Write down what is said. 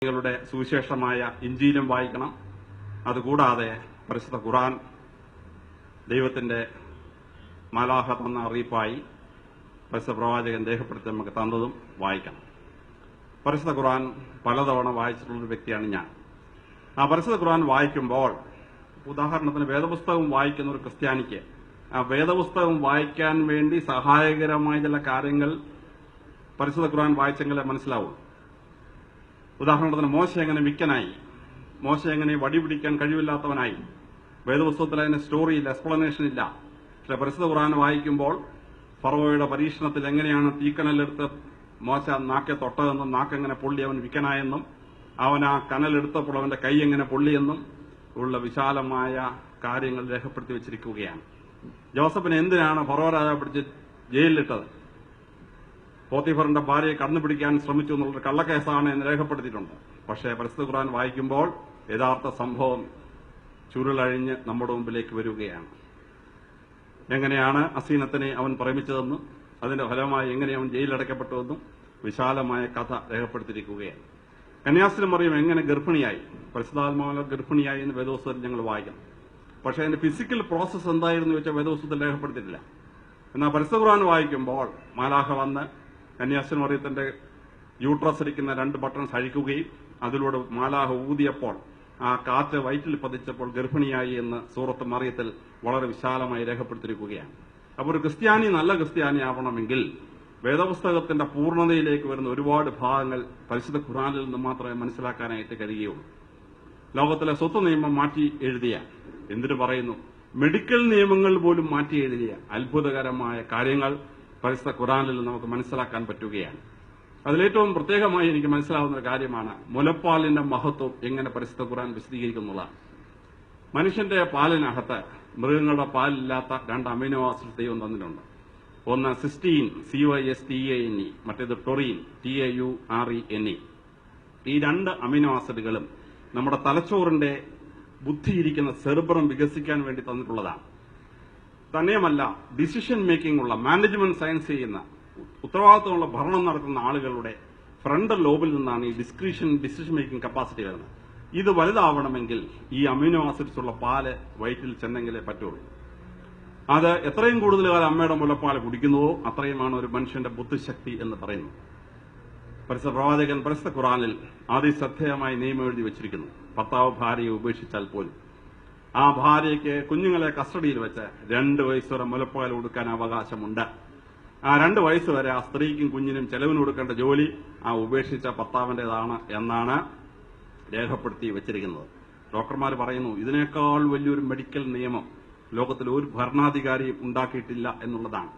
ങ്ങളുടെ സുവിശേഷമായ ഇഞ്ചീലും വായിക്കണം. അതുകൂടാതെ പരിശുദ്ധ ഖുർആൻ ദൈവത്തിന്റെ മാലാഖ തന്ന അറിയിപ്പായി പരിശുദ്ധ പ്രവാചകൻ രേഖപ്പെടുത്തി നമുക്ക് തന്നതും വായിക്കണം. പരിശുദ്ധ ഖുർആൻ പലതവണ വായിച്ചിട്ടുള്ളൊരു വ്യക്തിയാണ് ഞാൻ. ആ പരിശുദ്ധ ഖുർആൻ വായിക്കുമ്പോൾ, ഉദാഹരണത്തിന് വേദപുസ്തകം വായിക്കുന്ന ഒരു ക്രിസ്ത്യാനിക്ക് ആ വേദപുസ്തകം വായിക്കാൻ വേണ്ടി സഹായകരമായ ചില കാര്യങ്ങൾ പരിശുദ്ധ ഖുർആൻ വായിച്ചെങ്കിലേ മനസ്സിലാവൂ. ഉദാഹരണത്തിന് മോശ എങ്ങനെ വിക്കനായി, മോശ എങ്ങനെ വടി പിടിക്കാൻ കഴിവില്ലാത്തവനായി. വേദപുസ്തകത്തിൽ അതിന് സ്റ്റോറിയില്ല, എക്സ്പ്ലനേഷൻ ഇല്ല. പക്ഷെ പരിശുദ്ധ ഖുർആൻ വായിക്കുമ്പോൾ ഫറവോയുടെ പരീക്ഷണത്തിൽ എങ്ങനെയാണ് തീക്കനലെടുത്ത് മോശ നാക്കെ തൊട്ടതെന്നും നാക്കെങ്ങനെ പൊള്ളി അവൻ വിക്കനായെന്നും അവൻ ആ കനലെടുത്തപ്പോൾ അവന്റെ കൈ എങ്ങനെ പൊള്ളിയെന്നും ഉള്ള വിശാലമായ കാര്യങ്ങൾ രേഖപ്പെടുത്തി വെച്ചിരിക്കുകയാണ്. ജോസഫിനെ എന്തിനാണ് ഫറവോ രാജാവ് പിടിച്ച് ജയിലിലിട്ടത്? പോത്തിഫറിന്റെ ഭാര്യയെ കടന്നുപിടിക്കാൻ ശ്രമിച്ചു എന്നുള്ളൊരു കള്ളക്കേസാണ് എന്ന് രേഖപ്പെടുത്തിയിട്ടുണ്ട്. പക്ഷേ പരിശുദ്ധ ഖുർആൻ വായിക്കുമ്പോൾ യഥാർത്ഥ സംഭവം ചുരുളഴിഞ്ഞ് നമ്മുടെ മുമ്പിലേക്ക് വരികയാണ്. എങ്ങനെയാണ് അസീനത്തിനെ അവൻ പ്രേമിച്ചതെന്നും അതിന്റെ ഫലമായി എങ്ങനെ അവൻ ജയിലടയ്ക്കപ്പെട്ടുവെന്നും വിശാലമായ കഥ രേഖപ്പെടുത്തിയിരിക്കുകയാണ്. കന്യാസ്ത്രീ മറിയം എങ്ങനെ ഗർഭിണിയായി, പരിശുദ്ധാത്മാവിനെ ഗർഭിണിയായി എന്ന് വേദപുസ്തകത്തിൽ ഞങ്ങൾ വായിക്കണം. പക്ഷേ അതിന്റെ ഫിസിക്കൽ പ്രോസസ്സ് എന്തായിരുന്നു വെച്ചാൽ വേദപുസ്തകത്തിൽ രേഖപ്പെടുത്തിയിട്ടില്ല. എന്നാൽ പരിശുദ്ധ ഖുർആൻ വായിക്കുമ്പോൾ മാലാഖ വന്ന് കന്യാസ്ത്രീ മറിയത്തിന്റെ യൂട്രസ് ഇരിക്കുന്ന 2 ബട്ടൺസ് അഴിക്കുകയും അതിലൂടെ മാലാഖ ഊതിയപ്പോൾ ആ കാറ്റ് വയറ്റിൽ പതിച്ചപ്പോൾ ഗർഭിണിയായി എന്ന് സൂറത്ത് മറിയത്തിൽ വളരെ വിശാലമായി രേഖപ്പെടുത്തിയിരിക്കുകയാണ്. അപ്പോൾ ഒരു ക്രിസ്ത്യാനി നല്ല ക്രിസ്ത്യാനി ആവണമെങ്കിൽ വേദപുസ്തകത്തിന്റെ പൂർണ്ണതയിലേക്ക് വരുന്ന ഒരുപാട് ഭാഗങ്ങൾ പരിശുദ്ധ ഖുർആനിൽ നിന്ന് മാത്രമേ മനസ്സിലാക്കാനായിട്ട് കഴിയുകയുള്ളൂ. ലോകത്തിലെ സ്വത്ത് നിയമം മാറ്റി എഴുതിയ, എന്തിനു പറയുന്നു, മെഡിക്കൽ നിയമങ്ങൾ പോലും മാറ്റി എഴുതിയ അത്ഭുതകരമായ കാര്യങ്ങൾ പരിശുദ്ധ ഖുർആനിൽ നമുക്ക് മനസ്സിലാക്കാൻ പറ്റുകയാണ്. അതിലേറ്റവും പ്രത്യേകമായി എനിക്ക് മനസ്സിലാവുന്ന ഒരു കാര്യമാണ് മുലപ്പാലിന്റെ മഹത്വം എങ്ങനെ പരിശുദ്ധ ഖുർആൻ വിശദീകരിക്കുന്നുള്ളതാണ്. മനുഷ്യന്റെ പാലിനകത്ത് മൃഗങ്ങളുടെ പാലില്ലാത്ത 2 അമിനോ ആസിഡ് ദൈവം തന്നിട്ടുണ്ട്. ഒന്ന് സിസ്റ്റീൻ, CYSTANE, മറ്റേത് ടൊറീൻ, TAURENE. ഈ 2 അമിനോ ആസിഡുകളും നമ്മുടെ തലച്ചോറിന്റെ ബുദ്ധിയിരിക്കുന്ന സെറിബ്രം വികസിക്കാൻ വേണ്ടി തന്നിട്ടുള്ളതാണ്. തന്നെയുമല്ല, ഡിസിഷൻ മേക്കിംഗ് ഉള്ള, മാനേജ്മെന്റ് സയൻസ് ചെയ്യുന്ന, ഉത്തരവാദിത്തമുള്ള ഭരണം നടത്തുന്ന ആളുകളുടെ ഫ്രണ്ടൽ ലോബിൽ നിന്നാണ് ഈ ഡിസിഷൻ മേക്കിംഗ് കപ്പാസിറ്റി വരുന്നത്. ഇത് വലുതാവണമെങ്കിൽ ഈ അമിനോ ആസിഡ്സ് ഉള്ള പാല് വയറ്റിൽ ചെന്നെങ്കിലേ പറ്റുള്ളൂ. അത് എത്രയും കൂടുതൽ കാലം അമ്മയുടെ മുലപ്പാൽ കുടിക്കുന്നുവോ അത്രയുമാണ് ഒരു മനുഷ്യന്റെ ബുദ്ധിശക്തി എന്ന് പറയുന്നു. പരിശുദ്ധ പ്രവാചകൻ പരിശുദ്ധ ഖുർആനിൽ അതിശ്രദ്ധേയമായി നിയമം എഴുതി വെച്ചിരിക്കുന്നു. ഭർത്താവ് ഭാര്യയെ ഉപേക്ഷിച്ചാൽ പോലും ആ ഭാര്യയ്ക്ക് കുഞ്ഞുങ്ങളെ കസ്റ്റഡിയിൽ വെച്ച് 2 വയസ്സ് വരെ മുലപ്പാൽ കൊടുക്കാൻ അവകാശമുണ്ട്. ആ 2 വയസ്സ് വരെ ആ സ്ത്രീക്കും കുഞ്ഞിനും ചെലവിന് കൊടുക്കേണ്ട ജോലി ആ ഉപേക്ഷിച്ച ഭർത്താവിന്റേതാണ് എന്നാണ് രേഖപ്പെടുത്തി വെച്ചിരിക്കുന്നത്. ഡോക്ടർമാർ പറയുന്നു, ഇതിനേക്കാൾ വലിയൊരു മെഡിക്കൽ നിയമം ലോകത്തിൽ ഒരു ഭരണാധികാരിയും ഉണ്ടാക്കിയിട്ടില്ല എന്നുള്ളതാണ്.